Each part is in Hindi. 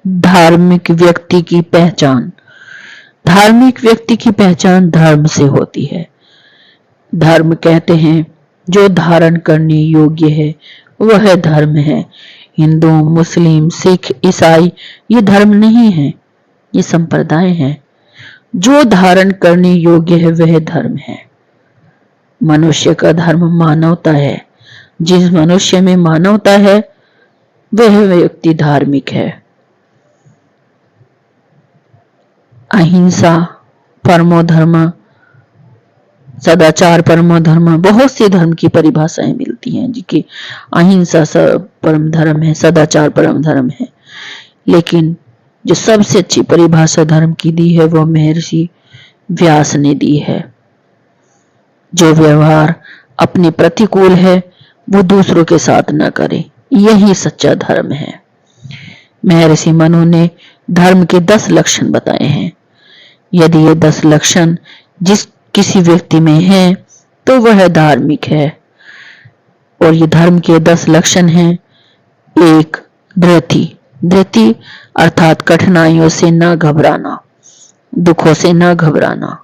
धार्मिक व्यक्ति की पहचान। धार्मिक व्यक्ति की पहचान धर्म से होती है। धर्म कहते हैं जो धारण करने योग्य है वह धर्म है। हिंदू, मुस्लिम, सिख, ईसाई ये धर्म नहीं है, ये संप्रदाय है। जो धारण करने योग्य है वह धर्म है। मनुष्य का धर्म मानवता है। जिस मनुष्य में मानवता है वह व्यक्ति धार्मिक है। अहिंसा परमो धर्म, सदाचार परमो धर्म, बहुत से धर्म की परिभाषाएं मिलती हैं जिनकी अहिंसा परम धर्म है, सदाचार परम धर्म है। लेकिन जो सबसे अच्छी परिभाषा धर्म की दी है वह महर्षि व्यास ने दी है। जो व्यवहार अपने प्रतिकूल है वो दूसरों के साथ न करे, यही सच्चा धर्म है। महर्षि मनु ने धर्म के 10 लक्षण बताए हैं। यदि ये 10 लक्षण जिस किसी व्यक्ति में है तो वह धार्मिक है। और ये धर्म के 10 लक्षण हैं। 1. धृति। धृति अर्थात कठिनाइयों से न घबराना, दुखों से न घबराना।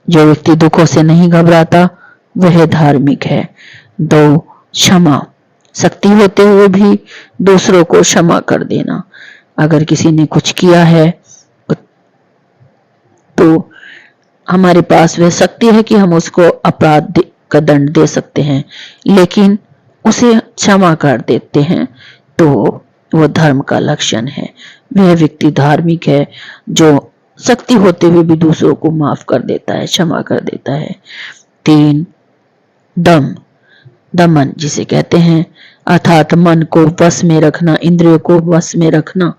जो व्यक्ति दुखों से नहीं घबराता वह धार्मिक है। 2. क्षमा। शक्ति होते हुए भी दूसरों को क्षमा कर देना। अगर किसी ने कुछ किया है तो हमारे पास वह शक्ति है कि हम उसको अपराध का दंड दे सकते हैं, लेकिन उसे क्षमा कर देते हैं तो वह धर्म का लक्षण है। वह व्यक्ति धार्मिक है जो शक्ति होते हुए भी दूसरों को माफ कर देता है, क्षमा कर देता है। 3. दम। दमन जिसे कहते हैं अर्थात मन को वश में रखना, इंद्रियों को वश में रखना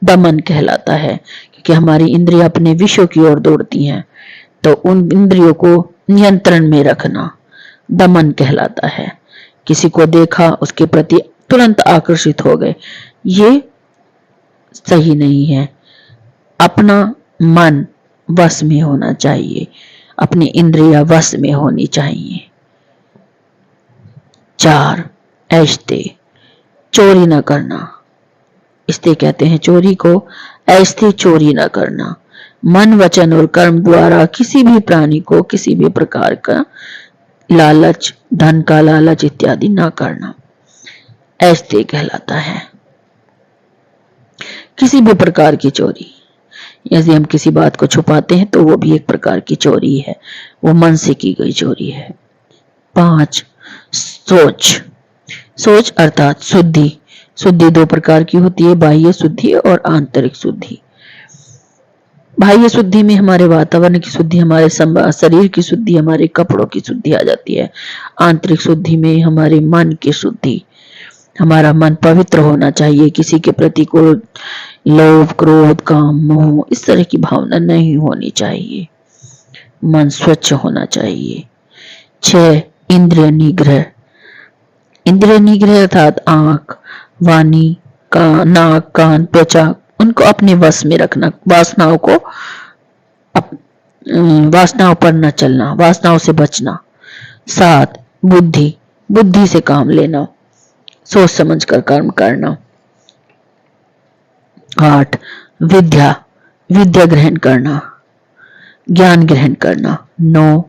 दमन कहलाता है। क्योंकि हमारी इंद्रियां अपने विषयों की ओर दौड़ती हैं, तो उन इंद्रियों को नियंत्रण में रखना दमन कहलाता है। किसी को देखा उसके प्रति तुरंत आकर्षित हो गए, ये सही नहीं है। अपना मन वश में होना चाहिए, अपनी इंद्रियां वश में होनी चाहिए। 4. ऐश्ते। चोरी न करना। इससे कहते हैं चोरी को। ऐश्ते चोरी न करना। मन, वचन और कर्म द्वारा किसी भी प्राणी को किसी भी प्रकार का लालच, धन का लालच इत्यादि न करना ऐश्ते कहलाता है। किसी भी प्रकार की चोरी, यदि हम किसी बात को छुपाते हैं तो वो भी एक प्रकार की चोरी है, वो मन से की गई चोरी है। 5. सोच। सोच अर्थात शुद्धि। शुद्धि 2 प्रकार की होती है, बाह्य शुद्धि और आंतरिक शुद्धि। बाह्य शुद्धि में हमारे वातावरण की शुद्धि, हमारे शरीर की शुद्धि, हमारे कपड़ों की शुद्धि आ जाती है। आंतरिक शुद्धि में हमारे मन की शुद्धि, हमारा मन पवित्र होना चाहिए। किसी के प्रति कोई लोभ, क्रोध, काम, मोह इस तरह की भावना नहीं होनी चाहिए। मन स्वच्छ होना चाहिए। 6. इंद्रिय निग्रह। इंद्रिय निग्रह अर्थात आंख, वाणी, नाक, कान, त्वचा उनको अपने वश में रखना, वासनाओं पर न चलना, वासनाओं से बचना। 7. बुद्धि। बुद्धि से काम लेना, सोच समझकर कर्म करना। 8. विद्या। विद्या ग्रहण करना, ज्ञान ग्रहण करना। 9.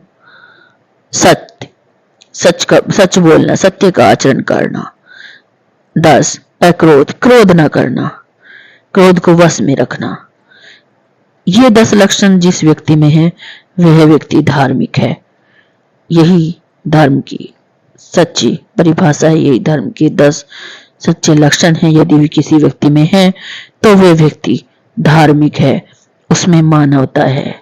सत्य। सच बोलना, सत्य का आचरण करना। 10. अक्रोध। क्रोध न करना, क्रोध को वश में रखना। ये 10 लक्षण जिस व्यक्ति में है वह व्यक्ति धार्मिक है। यही धर्म की सच्ची परिभाषा है, यही धर्म के 10 सच्चे लक्षण हैं। यदि भी किसी व्यक्ति में है तो वह व्यक्ति धार्मिक है, उसमें मानवता है।